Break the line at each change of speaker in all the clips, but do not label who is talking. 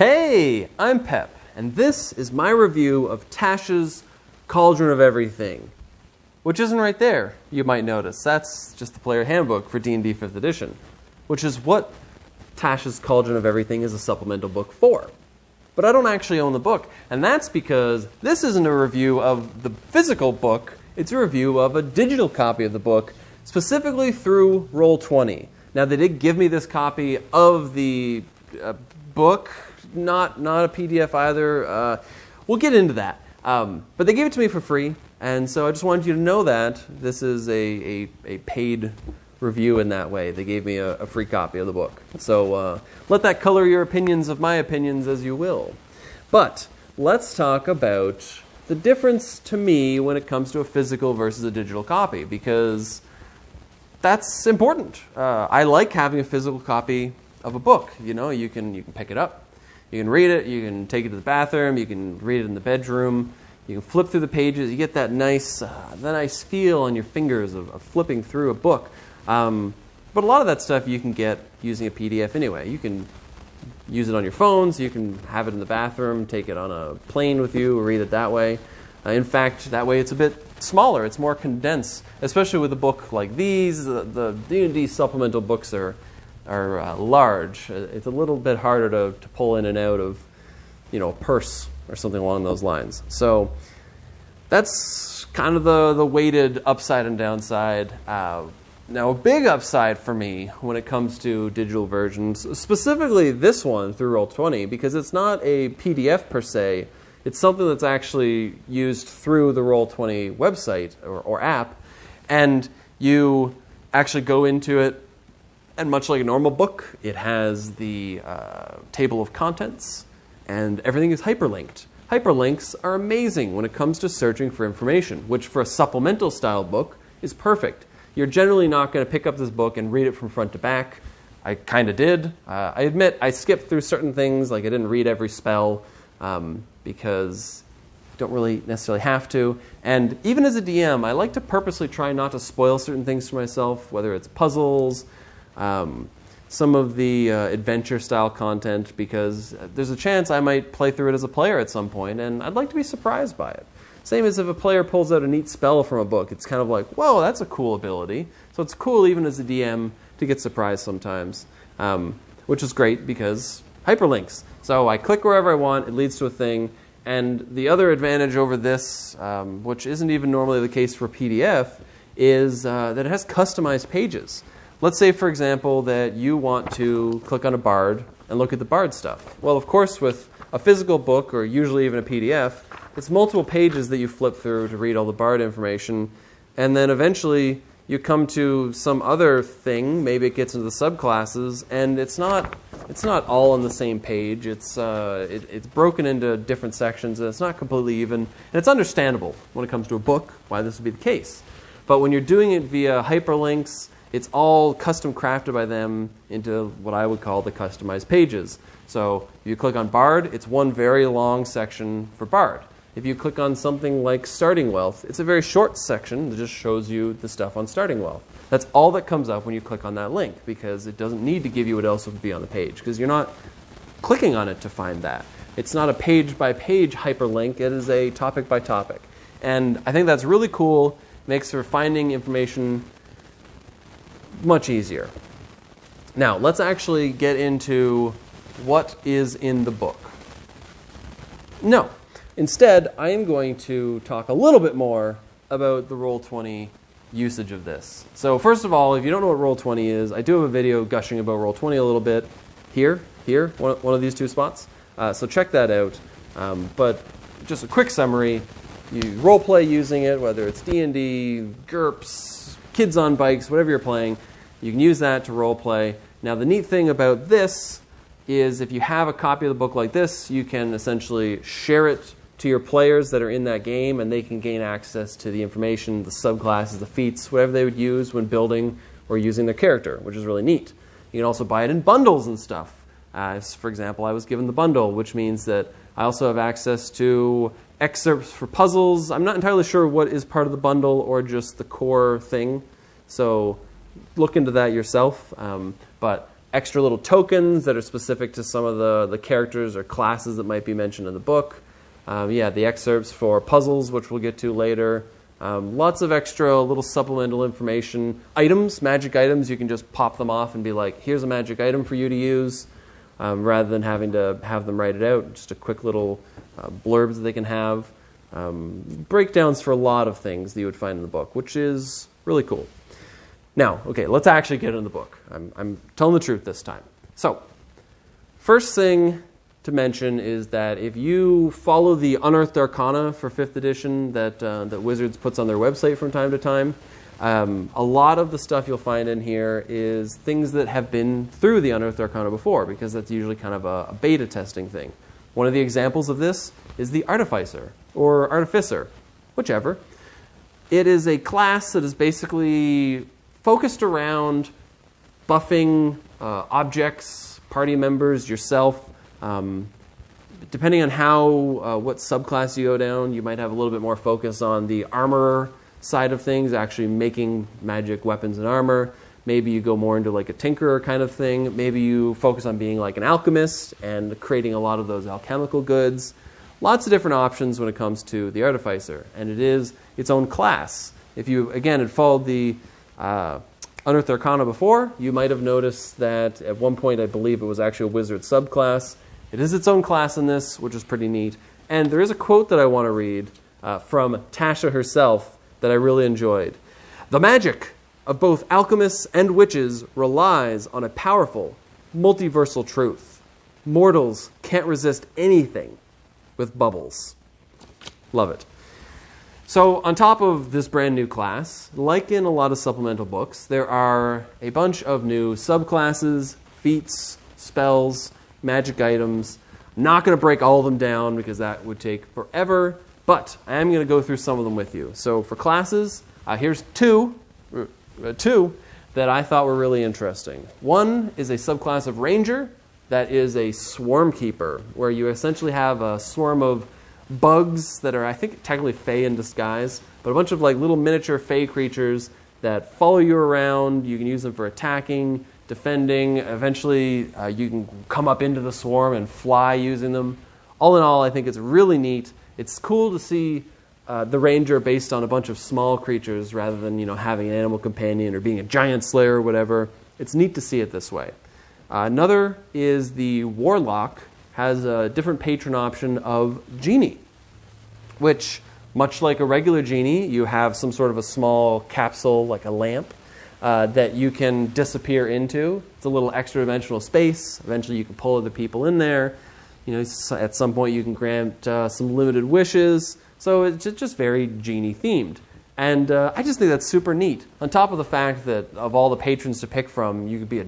Hey, I'm Pep, and this is my review of Tasha's Cauldron of Everything, which isn't right there, you might notice. That's just the player handbook for D&D 5th edition, which is what Tasha's Cauldron of Everything is a supplemental book for. But I don't actually own the book, and that's because this isn't a review of the physical book, it's a review of a digital copy of the book, specifically through Roll20. Now, they did give me this copy of the book, not a PDF either. We'll get into that. But they gave it to me for free, and so I just wanted you to know that this is a paid review in that way. They gave me a free copy of the book. So let that color your opinions of my opinions as you will. But let's talk about the difference to me when it comes to a physical versus a digital copy, because that's important. I like having a physical copy of a book. You know, you can pick it up. You can read it, you can take it to the bathroom, you can read it in the bedroom, you can flip through the pages, you get that nice feel on your fingers of flipping through a book. But a lot of that stuff you can get using a PDF anyway. You can use it on your phones, you can have it in the bathroom, take it on a plane with you, read it that way. In fact, that way it's a bit smaller, it's more condensed, especially with a book like these. The D&D supplemental books are large. It's a little bit harder to pull in and out of, a purse or something along those lines. So that's kind of the weighted upside and downside. Now, a big upside for me when it comes to digital versions, specifically this one through Roll20, because it's not a PDF per se. It's something that's actually used through the Roll20 website or app, and you actually go into it. And much like a normal book, it has the table of contents, and everything is hyperlinked. Hyperlinks are amazing when it comes to searching for information, which for a supplemental style book is perfect. You're generally not going to pick up this book and read it from front to back. I kind of did. I admit I skipped through certain things, like I didn't read every spell because you don't really necessarily have to. And even as a DM, I like to purposely try not to spoil certain things for myself, whether it's puzzles, some of the adventure-style content, because there's a chance I might play through it as a player at some point, and I'd like to be surprised by it. Same as if a player pulls out a neat spell from a book. It's kind of like, whoa, that's a cool ability. So it's cool even as a DM to get surprised sometimes, which is great because hyperlinks. So I click wherever I want, it leads to a thing, and the other advantage over this, which isn't even normally the case for PDF, is that it has customized pages. Let's say, for example, that you want to click on a bard and look at the bard stuff. Well, of course, with a physical book, or usually even a PDF, it's multiple pages that you flip through to read all the bard information, and then eventually you come to some other thing, maybe it gets into the subclasses, and it's not all on the same page. It's broken into different sections, and it's not completely even. And it's understandable when it comes to a book why this would be the case. But when you're doing it via hyperlinks, it's all custom crafted by them into what I would call the customized pages. So if you click on Bard, it's one very long section for Bard. If you click on something like Starting Wealth, it's a very short section that just shows you the stuff on Starting Wealth. That's all that comes up when you click on that link, because it doesn't need to give you what else would be on the page, because you're not clicking on it to find that. It's not a page-by-page hyperlink. It is a topic-by-topic. And I think that's really cool. Makes for finding information much easier. Now, let's actually get into what is in the book. No. Instead, I am going to talk a little bit more about the Roll20 usage of this. So first of all, if you don't know what Roll20 is, I do have a video gushing about Roll20 a little bit here, one of these two spots. So check that out. But just a quick summary, you roleplay using it, whether it's D&D, GURPS, Kids on Bikes, whatever you're playing, you can use that to roleplay. Now, the neat thing about this is if you have a copy of the book like this, you can essentially share it to your players that are in that game, and they can gain access to the information, the subclasses, the feats, whatever they would use when building or using their character, which is really neat. You can also buy it in bundles and stuff. For example, I was given the bundle, which means that I also have access to excerpts for puzzles. I'm not entirely sure what is part of the bundle or just the core thing, so look into that yourself. But extra little tokens that are specific to some of the characters or classes that might be mentioned in the book. The excerpts for puzzles, which we'll get to later. Lots of extra little supplemental information. Items, magic items, you can just pop them off and be like, here's a magic item for you to use, rather than having to have them write it out. Just a quick little blurbs that they can have. Breakdowns for a lot of things that you would find in the book, which is really cool. Now, okay, let's actually get into the book. I'm telling the truth this time. So, first thing to mention is that if you follow the Unearthed Arcana for 5th edition that Wizards puts on their website from time to time, a lot of the stuff you'll find in here is things that have been through the Unearthed Arcana before, because that's usually kind of a beta testing thing. One of the examples of this is the Artificer, or Artificer, whichever. It is a class that is basically focused around buffing objects, party members, yourself. Depending on what subclass you go down, you might have a little bit more focus on the armorer side of things, actually making magic weapons and armor. Maybe you go more into like a tinkerer kind of thing. Maybe you focus on being like an alchemist and creating a lot of those alchemical goods. Lots of different options when it comes to the Artificer, and it is its own class. If you, again, had followed the Unearthed Arcana before, you might have noticed that at one point I believe it was actually a wizard subclass. It is its own class in this, which is pretty neat. And there is a quote that I want to read from Tasha herself that I really enjoyed. "The magic of both alchemists and witches relies on a powerful, multiversal truth. Mortals can't resist anything with bubbles." Love it. So on top of this brand new class, like in a lot of supplemental books, there are a bunch of new subclasses, feats, spells, magic items. I'm not going to break all of them down because that would take forever, but I am going to go through some of them with you. So for classes, here's two that I thought were really interesting. One is a subclass of Ranger that is a swarm keeper, where you essentially have a swarm of bugs that are, I think, technically Fae in disguise, but a bunch of like little miniature Fae creatures that follow you around. You can use them for attacking, defending. Eventually, you can come up into the swarm and fly using them. All in all, I think it's really neat. It's cool to see the Ranger based on a bunch of small creatures rather than having an animal companion or being a giant slayer or whatever. It's neat to see it this way. Another is the Warlock. Has a different patron option of Genie, which, much like a regular Genie, you have some sort of a small capsule, like a lamp, that you can disappear into. It's a little extra dimensional space. Eventually you can pull other people in there. At some point you can grant some limited wishes. So it's just very Genie themed. And I just think that's super neat. On top of the fact that of all the patrons to pick from, you could be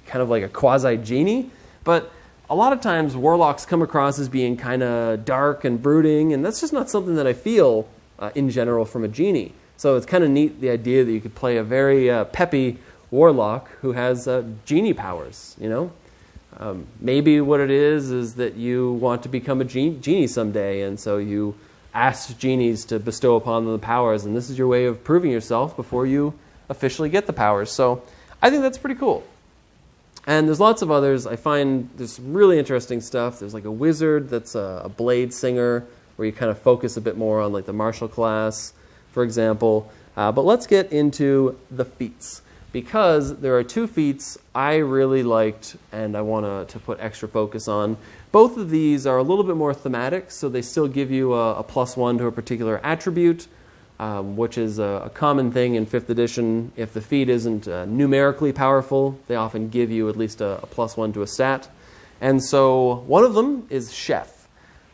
kind of like a quasi-Genie. But a lot of times Warlocks come across as being kind of dark and brooding, and that's just not something that I feel in general from a Genie. So it's kind of neat, the idea that you could play a very peppy Warlock who has Genie powers, Maybe what it is that you want to become a Genie someday, and so you ask Genies to bestow upon them the powers, and this is your way of proving yourself before you officially get the powers. So I think that's pretty cool. And there's lots of others. I find there's really interesting stuff. There's like a wizard that's a blade singer, where you kind of focus a bit more on like the martial class, for example. But let's get into the feats, because there are two feats I really liked and I want to put extra focus on. Both of these are a little bit more thematic, so they still give you a +1 to a particular attribute, which is a common thing in 5th edition. If the feat isn't numerically powerful, they often give you at least a +1 to a stat. And so one of them is Chef,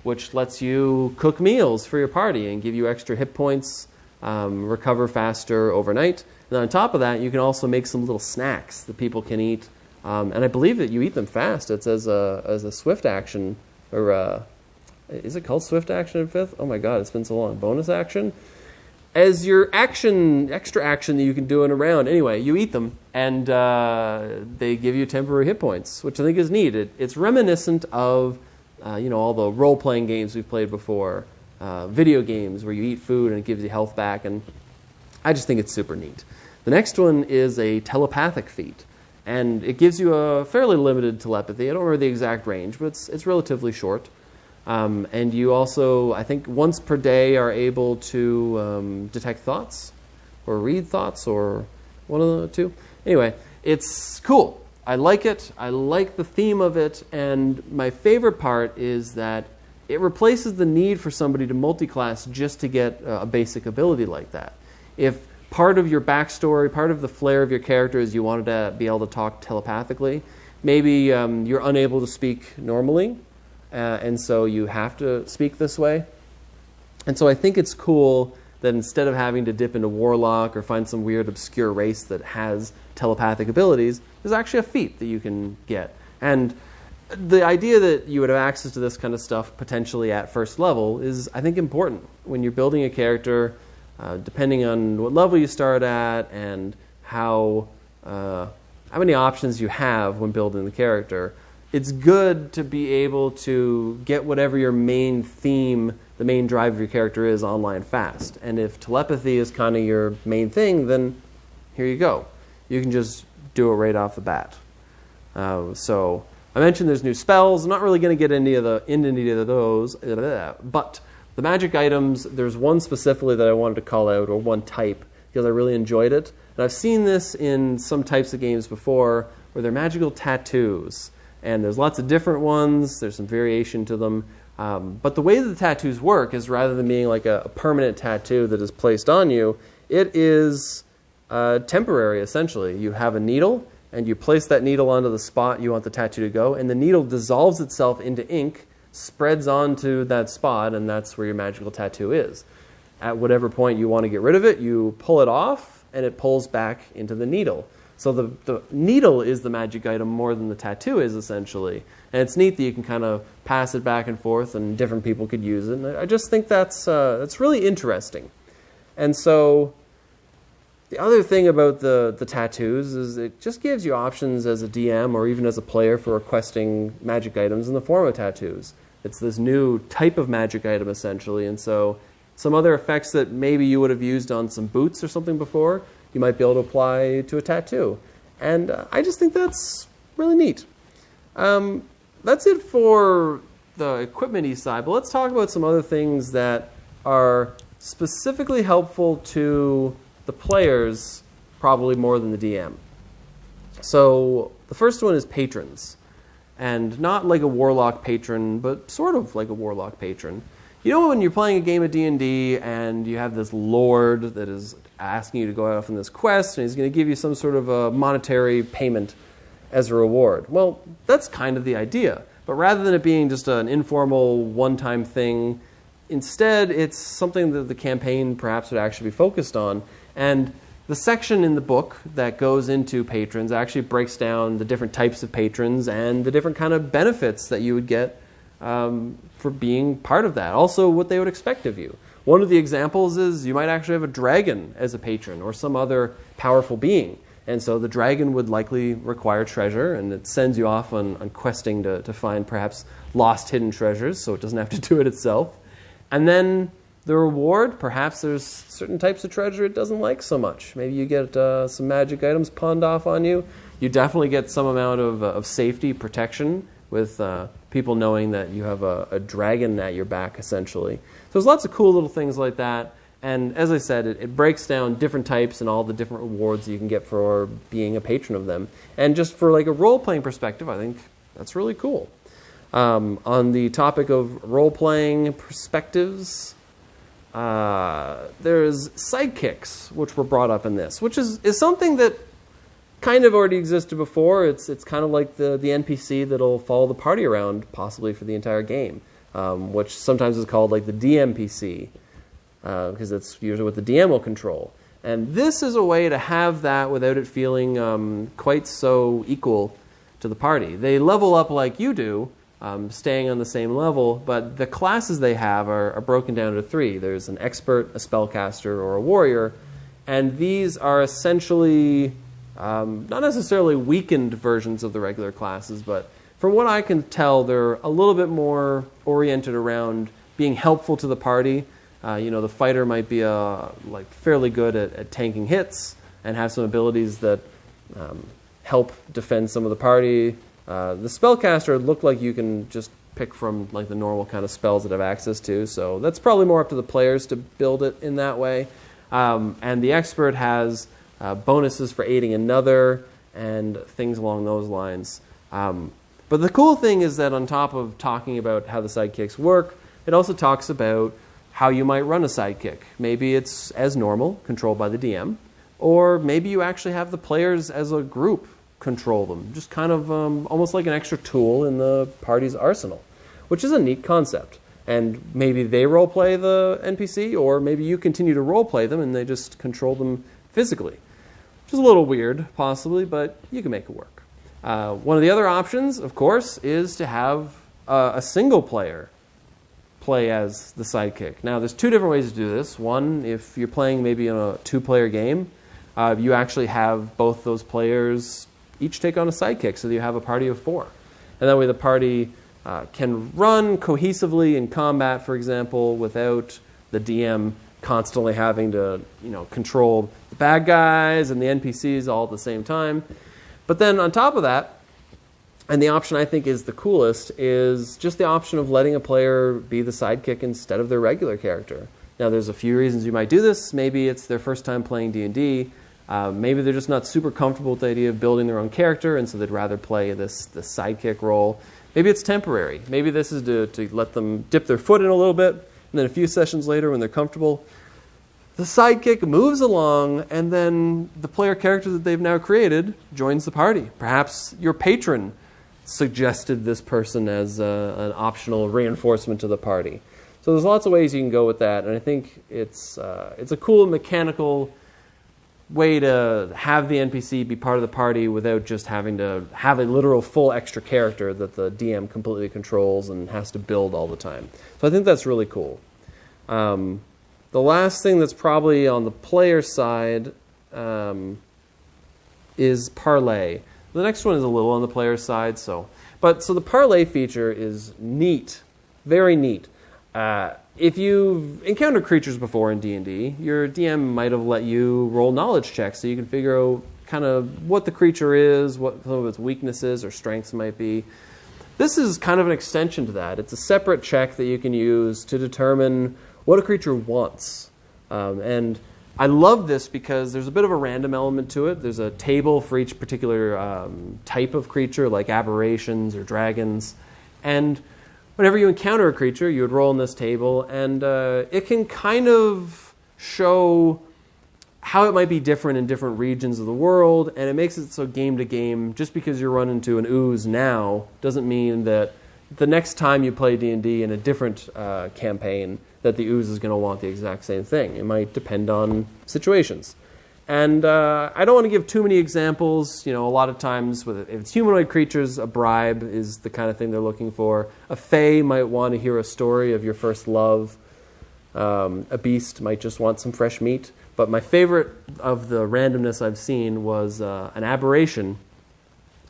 which lets you cook meals for your party and give you extra hit points, recover faster overnight. And then on top of that, you can also make some little snacks that people can eat. And I believe that you eat them fast. It's as a swift action, or is it called swift action in 5th? Oh my god, it's been so long. Bonus action? As your extra action that you can do in a round. Anyway, you eat them, and they give you temporary hit points, which I think is neat. It's reminiscent of all the role-playing games we've played before, video games where you eat food and it gives you health back, and I just think it's super neat. The next one is a telepathic feat, And it gives you a fairly limited telepathy. I don't remember the exact range, but it's relatively short. And you also, I think, once per day are able to detect thoughts or read thoughts, or one of the two. Anyway, it's cool. I like it. I like the theme of it. And my favorite part is that it replaces the need for somebody to multi-class just to get a basic ability like that. If part of your backstory, part of the flair of your character is you wanted to be able to talk telepathically, maybe you're unable to speak normally, and so you have to speak this way. And so I think it's cool that instead of having to dip into Warlock or find some weird obscure race that has telepathic abilities, there's actually a feat that you can get. And the idea that you would have access to this kind of stuff potentially at first level is, I think, important. When you're building a character, depending on what level you start at and how many options you have when building the character, it's good to be able to get whatever your main theme, the main drive of your character is online fast. And if telepathy is kind of your main thing, then here you go. You can just do it right off the bat. So I mentioned there's new spells. I'm not really going to get into any of those, but the magic items, there's one specifically that I wanted to call out, or one type, because I really enjoyed it. And I've seen this in some types of games before where they're magical tattoos. And there's lots of different ones. There's some variation to them. But the way that the tattoos work is, rather than being like a permanent tattoo that is placed on you, it is temporary, essentially. You have a needle, and you place that needle onto the spot you want the tattoo to go, and the needle dissolves itself into ink, spreads onto that spot, and that's where your magical tattoo is. At whatever point you want to get rid of it, you pull it off, and it pulls back into the needle. So the needle is the magic item more than the tattoo is, essentially. And it's neat that you can kind of pass it back and forth, and different people could use it. And I just think that's really interesting. And so the other thing about the tattoos is it just gives you options as a DM or even as a player for requesting magic items in the form of tattoos. It's this new type of magic item, essentially. And so some other effects that maybe you would have used on some boots or something before, you might be able to apply to a tattoo. And I just think that's really neat. That's it for the equipment-y side, but let's talk about some other things that are specifically helpful to the players, probably more than the DM. So the first one is patrons. And not like a warlock patron, but sort of like a warlock patron. You know when you're playing a game of D&D and you have this lord that is asking you to go off on this quest, and he's going to give you some sort of a monetary payment as a reward. Well, that's kind of the idea. But rather than it being just an informal, one-time thing, instead it's something that the campaign perhaps would actually be focused on. And the section in the book that goes into patrons actually breaks down the different types of patrons and the different kind of benefits that you would get for being part of that. Also, what they would expect of you. One of the examples is you might actually have a dragon as a patron or some other powerful being. And so the dragon would likely require treasure, and it sends you off on questing to find perhaps lost hidden treasures, so it doesn't have to do it itself. And then the reward, perhaps there's certain types of treasure it doesn't like so much. Maybe you get some magic items pawned off on you. You definitely get some amount of safety, protection, with people knowing that you have a dragon at your back, essentially. So there's lots of cool little things like that. And as I said, it breaks down different types and all the different rewards you can get for being a patron of them. And just for like a role-playing perspective, I think that's really cool. On the topic of role-playing perspectives, there's sidekicks, which were brought up in this, which is something that kind of already existed before. It's kind of like the NPC that'll follow the party around, possibly for the entire game, which sometimes is called like the DMPC, because it's usually what the DM will control. And this is a way to have that without it feeling quite so equal to the party. They level up like you do, staying on the same level, but the classes they have are broken down into three. There's an expert, a spellcaster, or a warrior, and these are essentially not necessarily weakened versions of the regular classes, but from what I can tell, they're a little bit more oriented around being helpful to the party. The fighter might be fairly good at tanking hits and have some abilities that help defend some of the party. The spellcaster looked like you can just pick from like the normal kind of spells that I have access to, so that's probably more up to the players to build it in that way. And the expert has bonuses for aiding another and things along those lines. But the cool thing is that on top of talking about how the sidekicks work, it also talks about how you might run a sidekick. Maybe it's as normal, controlled by the DM, or maybe you actually have the players as a group control them, just kind of almost like an extra tool in the party's arsenal, which is a neat concept. And maybe they roleplay the NPC, or maybe you continue to roleplay them and they just control them physically, which is a little weird, possibly, but you can make it work. One of the other options, of course, is to have a single player play as the sidekick. Now, there's two different ways to do this. One, if you're playing maybe in a two-player game, you actually have both those players each take on a sidekick, so that you have a party of 4. And that way the party can run cohesively in combat, for example, without the DM constantly having to, control the bad guys and the NPCs all at the same time. But then on top of that, and the option I think is the coolest, is just the option of letting a player be the sidekick instead of their regular character. Now, there's a few reasons you might do this. Maybe it's their first time playing D&D. Maybe they're just not super comfortable with the idea of building their own character, and so they'd rather play the sidekick role. Maybe it's temporary. Maybe this is to let them dip their foot in a little bit, and then a few sessions later when they're comfortable, the sidekick moves along, and then the player character that they've now created joins the party. Perhaps your patron suggested this person as an optional reinforcement to the party. So there's lots of ways you can go with that, and I think it's a cool mechanical way to have the NPC be part of the party without just having to have a literal full extra character that the DM completely controls and has to build all the time. So I think that's really cool. The last thing that's probably on the player side is Parlay. The next one is a little on the player side. So the Parlay feature is neat, very neat. If you've encountered creatures before in D&D, your DM might have let you roll knowledge checks so you can figure out kind of what the creature is, what some of its weaknesses or strengths might be. This is kind of an extension to that. It's a separate check that you can use to determine what a creature wants. And I love this because there's a bit of a random element to it. There's a table for each particular type of creature, like aberrations or dragons. And whenever you encounter a creature, you would roll in this table, and it can kind of show how it might be different in different regions of the world, and it makes it so game to game, just because you run into an ooze now doesn't mean that the next time you play D&D in a different campaign that the ooze is going to want the exact same thing. It might depend on situations. And I don't want to give too many examples. A lot of times, if it's humanoid creatures, a bribe is the kind of thing they're looking for. A fae might want to hear a story of your first love. A beast might just want some fresh meat. But my favorite of the randomness I've seen was an aberration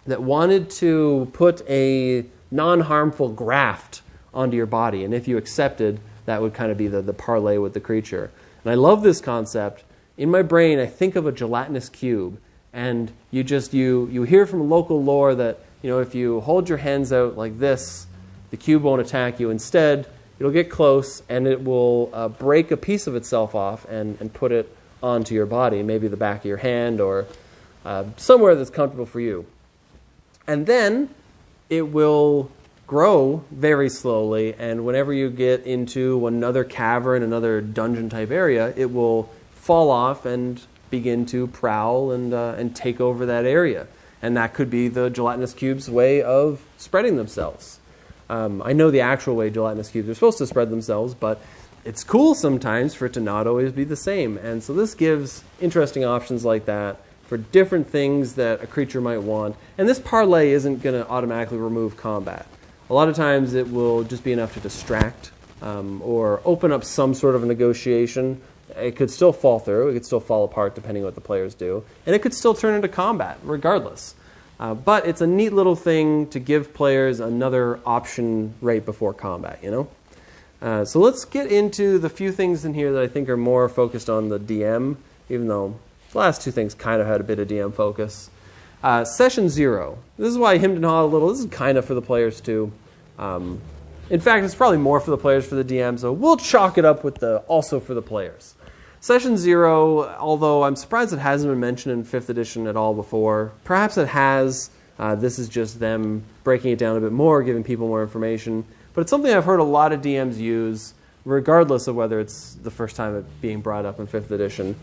that wanted to put a non-harmful graft onto your body. And if you accepted, that would kind of be the parlay with the creature. And I love this concept. In my brain, I think of a gelatinous cube, and you hear from local lore that if you hold your hands out like this, the cube won't attack you. Instead, it'll get close, and it will break a piece of itself off and put it onto your body, maybe the back of your hand or somewhere that's comfortable for you. And then it will grow very slowly, and whenever you get into another cavern, another dungeon-type area, it will fall off and begin to prowl and take over that area. And that could be the gelatinous cube's way of spreading themselves. I know the actual way gelatinous cubes are supposed to spread themselves, but it's cool sometimes for it to not always be the same. And so this gives interesting options like that for different things that a creature might want. And this parlay isn't going to automatically remove combat. A lot of times it will just be enough to distract or open up some sort of a negotiation. It could still fall through. It could still fall apart depending on what the players do. And it could still turn into combat regardless. But it's a neat little thing to give players another option right before combat, So let's get into the few things in here that I think are more focused on the DM, even though the last two things kind of had a bit of DM focus. Session 0. This is why I hemmed and hawed a little. This is kind of for the players too. In fact, it's probably more for the players for the DM, so we'll chalk it up with the also for the players. Session 0, although I'm surprised it hasn't been mentioned in 5th edition at all before. Perhaps it has. This is just them breaking it down a bit more, giving people more information. But it's something I've heard a lot of DMs use, regardless of whether it's the first time it being brought up in 5th edition.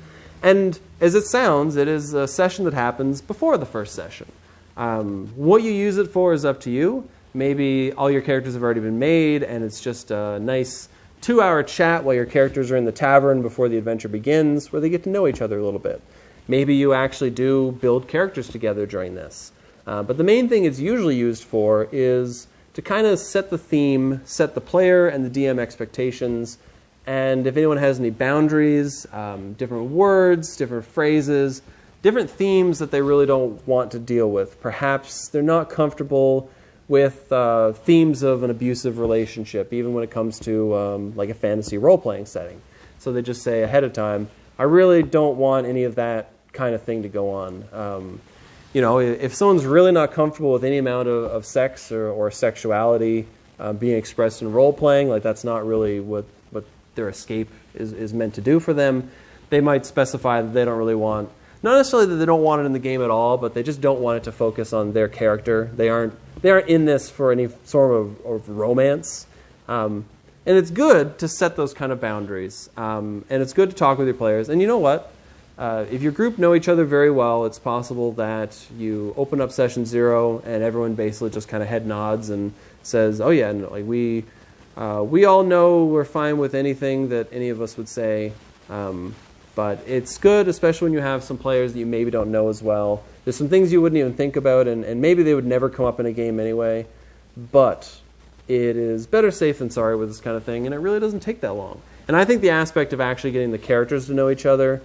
And as it sounds, it is a session that happens before the first session. What you use it for is up to you. Maybe all your characters have already been made, and it's just a nice 2-hour chat while your characters are in the tavern before the adventure begins, where they get to know each other a little bit. Maybe you actually do build characters together during this. But the main thing it's usually used for is to kind of set the theme, set the player and the DM expectations, and if anyone has any boundaries, different words, different phrases, different themes that they really don't want to deal with. Perhaps they're not comfortable with themes of an abusive relationship, even when it comes to like a fantasy role-playing setting. So they just say ahead of time, I really don't want any of that kind of thing to go on. You know, if someone's really not comfortable with any amount of sex or sexuality being expressed in role-playing, like that's not really what their escape is meant to do for them, they might specify that they don't really want, not necessarily that they don't want it in the game at all, but they just don't want it to focus on their character. They aren't in this for any sort of romance. And it's good to set those kind of boundaries. And it's good to talk with your players. And you know what? If your group know each other very well, it's possible that you open up session 0 and everyone basically just kind of head nods and says, oh yeah, no, like we all know we're fine with anything that any of us would say. But it's good, especially when you have some players that you maybe don't know as well. There's some things you wouldn't even think about, and maybe they would never come up in a game anyway. But it is better safe than sorry with this kind of thing, and it really doesn't take that long. And I think the aspect of actually getting the characters to know each other,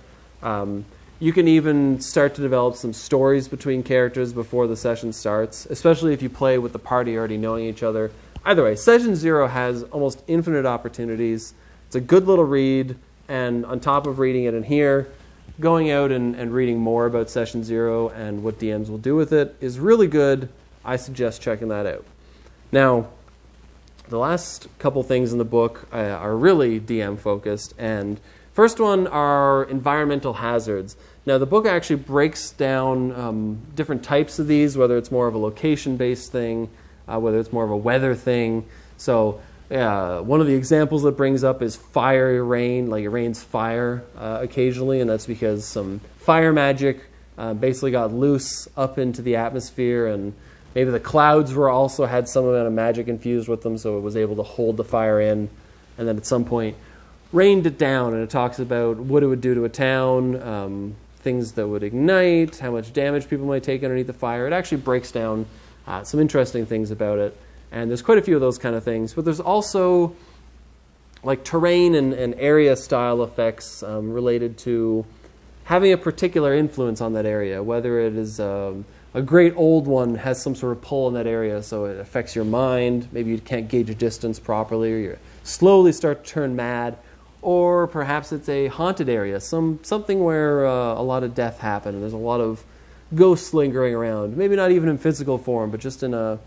you can even start to develop some stories between characters before the session starts, especially if you play with the party already knowing each other. Either way, Session 0 has almost infinite opportunities. It's a good little read, and on top of reading it in here, going out and reading more about Session 0 and what DMs will do with it is really good. I suggest checking that out. Now, the last couple things in the book are really DM focused, and first one are environmental hazards. Now, the book actually breaks down different types of these, whether it's more of a location-based thing, whether it's more of a weather thing. So one of the examples that brings up is fire rain, like it rains fire occasionally, and that's because some fire magic basically got loose up into the atmosphere, and maybe the clouds also had some amount of magic infused with them, so it was able to hold the fire in, and then at some point rained it down, and it talks about what it would do to a town, things that would ignite, how much damage people might take underneath the fire. It actually breaks down some interesting things about it. And there's quite a few of those kind of things. But there's also like terrain and area style effects related to having a particular influence on that area, whether it is a great old one has some sort of pull in that area, so it affects your mind. Maybe you can't gauge a distance properly, or you slowly start to turn mad. Or perhaps it's a haunted area, something where a lot of death happened, and there's a lot of ghosts lingering around. Maybe not even in physical form, but just in a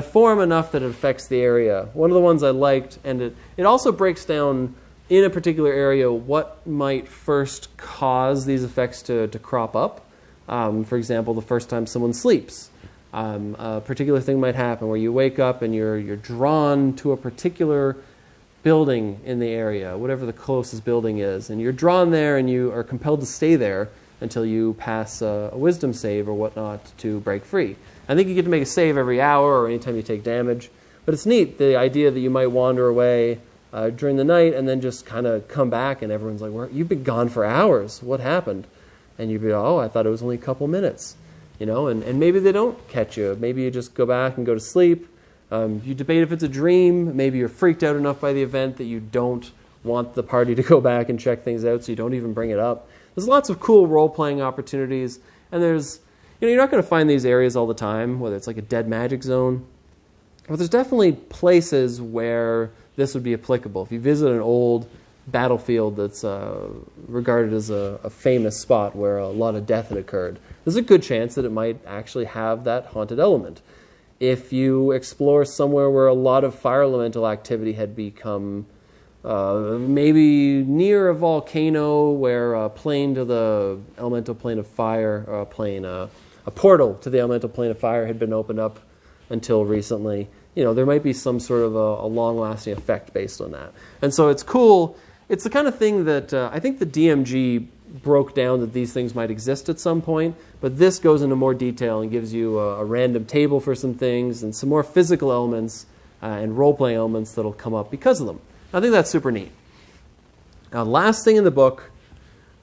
form enough that it affects the area. One of the ones I liked, and it also breaks down in a particular area what might first cause these effects to crop up. For example, the first time someone sleeps. A particular thing might happen where you wake up and you're drawn to a particular building in the area, whatever the closest building is, and you're drawn there and you are compelled to stay there until you pass a wisdom save or whatnot to break free. I think you get to make a save every hour or anytime you take damage, but it's neat, the idea that you might wander away during the night and then just kind of come back and everyone's like, you've been gone for hours, what happened? And you'd be, oh, I thought it was only a couple minutes, you know, and maybe they don't catch you. Maybe you just go back and go to sleep. You debate if it's a dream. Maybe you're freaked out enough by the event that you don't want the party to go back and check things out, so you don't even bring it up. There's lots of cool role-playing opportunities, and you're not going to find these areas all the time, whether it's like a dead magic zone, but there's definitely places where this would be applicable. If you visit an old battlefield that's regarded as a famous spot where a lot of death had occurred, there's a good chance that it might actually have that haunted element. If you explore somewhere where a lot of fire elemental activity had become maybe near a volcano where a plane to the elemental plane of fire, or a portal to the elemental plane of fire had been opened up until recently, there might be some sort of a long-lasting effect based on that. And so it's cool. It's the kind of thing that I think the DMG broke down that these things might exist at some point, but this goes into more detail and gives you a random table for some things and some more physical elements and role-playing elements that'll come up because of them. I think that's super neat. Now, last thing in the book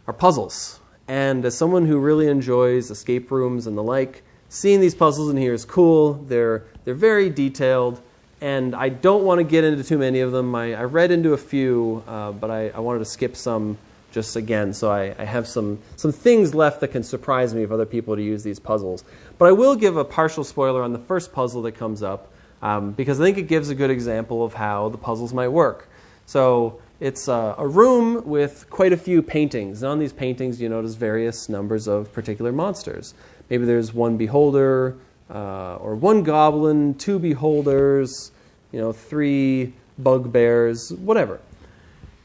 are puzzles. And as someone who really enjoys escape rooms and the like, seeing these puzzles in here is cool. They're very detailed, and I don't want to get into too many of them. I read into a few, but I wanted to skip some just again, so I have some things left that can surprise me of other people to use these puzzles. But I will give a partial spoiler on the first puzzle that comes up, because I think it gives a good example of how the puzzles might work. So it's a room with quite a few paintings. And on these paintings, you notice various numbers of particular monsters. Maybe there's one beholder, or one goblin, 2 beholders, 3 bugbears, whatever.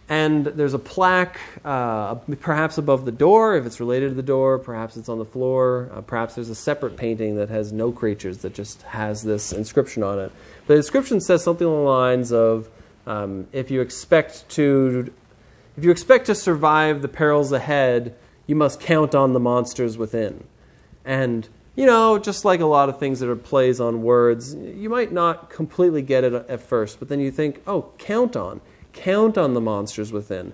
And there's a plaque, perhaps above the door, if it's related to the door. Perhaps it's on the floor. Perhaps there's a separate painting that has no creatures, that just has this inscription on it. The inscription says something along the lines of, if you expect to survive the perils ahead, you must count on the monsters within. And just like a lot of things that are plays on words, you might not completely get it at first, but then you think, oh, count on the monsters within.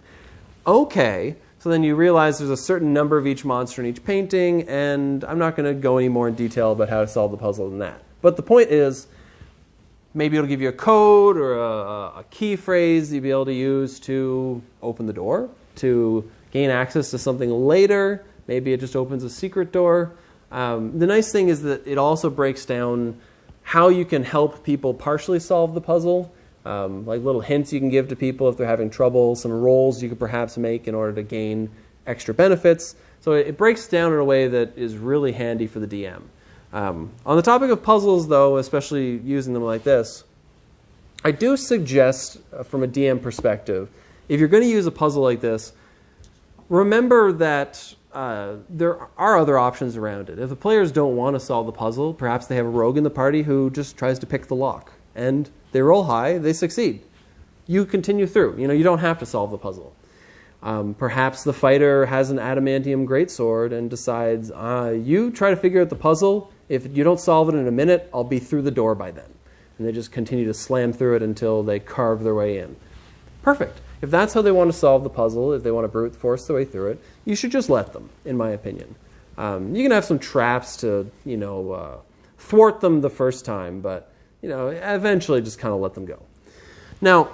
Okay, so then you realize there's a certain number of each monster in each painting, and I'm not going to go any more in detail about how to solve the puzzle than that. But the point is, maybe it'll give you a code or a key phrase you'll be able to use to open the door, to gain access to something later. Maybe it just opens a secret door. The nice thing is that it also breaks down how you can help people partially solve the puzzle, like little hints you can give to people if they're having trouble, some rolls you could perhaps make in order to gain extra benefits. So it breaks down in a way that is really handy for the DM. On the topic of puzzles, though, especially using them like this, I do suggest, from a DM perspective, if you're going to use a puzzle like this, remember that there are other options around it. If the players don't want to solve the puzzle, perhaps they have a rogue in the party who just tries to pick the lock. And they roll high, they succeed. You continue through. You don't have to solve the puzzle. Perhaps the fighter has an adamantium greatsword and decides, you try to figure out the puzzle. If you don't solve it in a minute, I'll be through the door by then. And they just continue to slam through it until they carve their way in. Perfect. If that's how they want to solve the puzzle, if they want to brute force their way through it, you should just let them, in my opinion. You can have some traps to, thwart them the first time, but, eventually just kind of let them go. Now,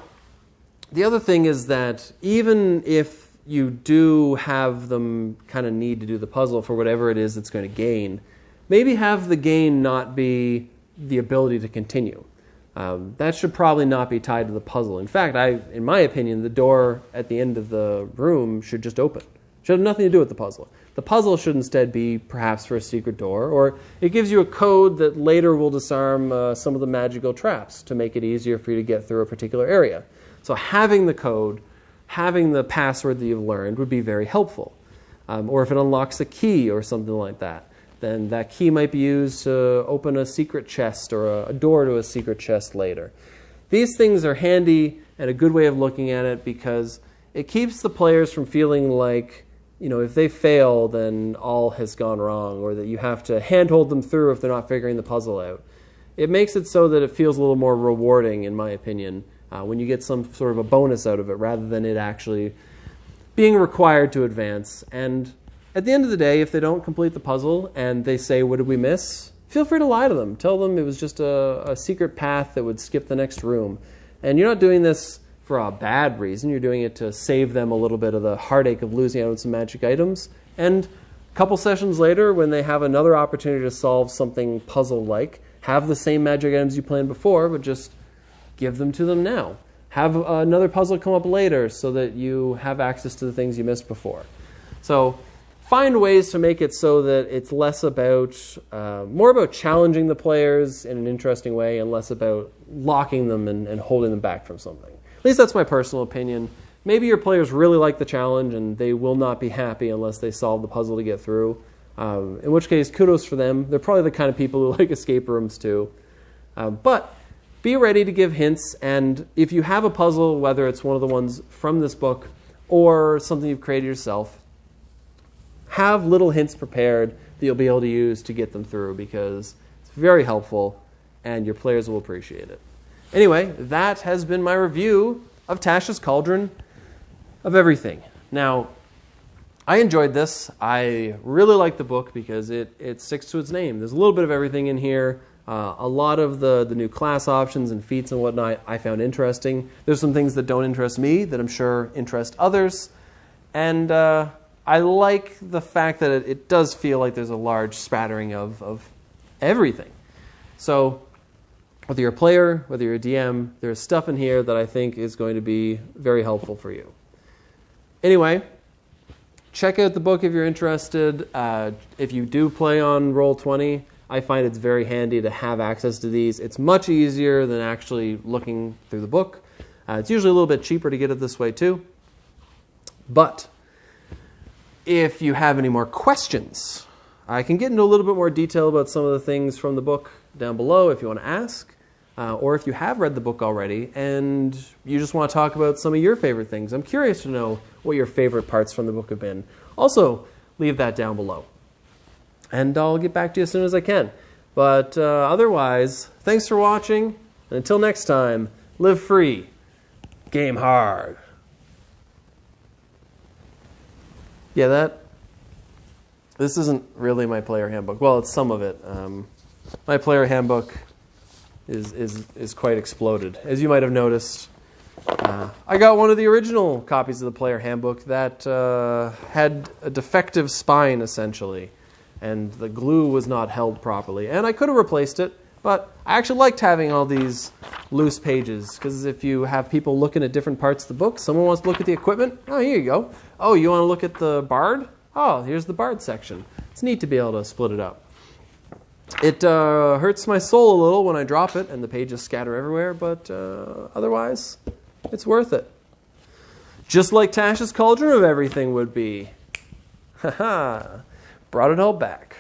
the other thing is that even if you do have them kind of need to do the puzzle for whatever it is it's going to gain, maybe have the gain not be the ability to continue. That should probably not be tied to the puzzle. In fact, in my opinion, the door at the end of the room should just open. It should have nothing to do with the puzzle. The puzzle should instead be perhaps for a secret door, or it gives you a code that later will disarm some of the magical traps to make it easier for you to get through a particular area. So having the code, having the password that you've learned would be very helpful. Or if it unlocks a key or something like that, then that key might be used to open a secret chest or a door to a secret chest later. These things are handy and a good way of looking at it because it keeps the players from feeling like, if they fail, then all has gone wrong, or that you have to handhold them through if they're not figuring the puzzle out. It makes it so that it feels a little more rewarding, in my opinion, when you get some sort of a bonus out of it rather than it actually being required to advance. And at the end of the day, if they don't complete the puzzle and they say, what did we miss? Feel free to lie to them. Tell them it was just a secret path that would skip the next room. And you're not doing this for a bad reason. You're doing it to save them a little bit of the heartache of losing out on some magic items. And a couple sessions later, when they have another opportunity to solve something puzzle-like, have the same magic items you planned before, but just give them to them now. Have another puzzle come up later so that you have access to the things you missed before. So find ways to make it so that it's less about, more about challenging the players in an interesting way and less about locking them and holding them back from something. At least that's my personal opinion. Maybe your players really like the challenge and they will not be happy unless they solve the puzzle to get through. In which case, kudos for them. They're probably the kind of people who like escape rooms too. But be ready to give hints, and if you have a puzzle, whether it's one of the ones from this book or something you've created yourself, have little hints prepared that you'll be able to use to get them through, because it's very helpful and your players will appreciate it. Anyway, that has been my review of Tasha's Cauldron of Everything. Now, I enjoyed this. I really like the book because it sticks to its name. There's a little bit of everything in here. A lot of the new class options and feats and whatnot I found interesting. There's some things that don't interest me that I'm sure interest others. And I like the fact that it does feel like there's a large spattering of everything. So whether you're a player, whether you're a DM, there's stuff in here that I think is going to be very helpful for you. Anyway, check out the book if you're interested. If you do play on Roll20, I find it's very handy to have access to these. It's much easier than actually looking through the book. It's usually a little bit cheaper to get it this way too. But if you have any more questions, I can get into a little bit more detail about some of the things from the book down below if you want to ask. Or if you have read the book already and you just want to talk about some of your favorite things. I'm curious to know what your favorite parts from the book have been. Also, leave that down below. And I'll get back to you as soon as I can. But otherwise, thanks for watching. And until next time, live free, game hard. Yeah, this isn't really my player handbook. Well, it's some of it. My player handbook is quite exploded. As you might have noticed, I got one of the original copies of the player handbook that had a defective spine, essentially, and the glue was not held properly. And I could have replaced it, but I actually liked having all these loose pages, because if you have people looking at different parts of the book, someone wants to look at the equipment, oh, here you go. Oh, you want to look at the bard? Oh, here's the bard section. It's neat to be able to split it up. It hurts my soul a little when I drop it and the pages scatter everywhere, but otherwise, it's worth it. Just like Tasha's Cauldron of Everything would be. Haha, brought it all back.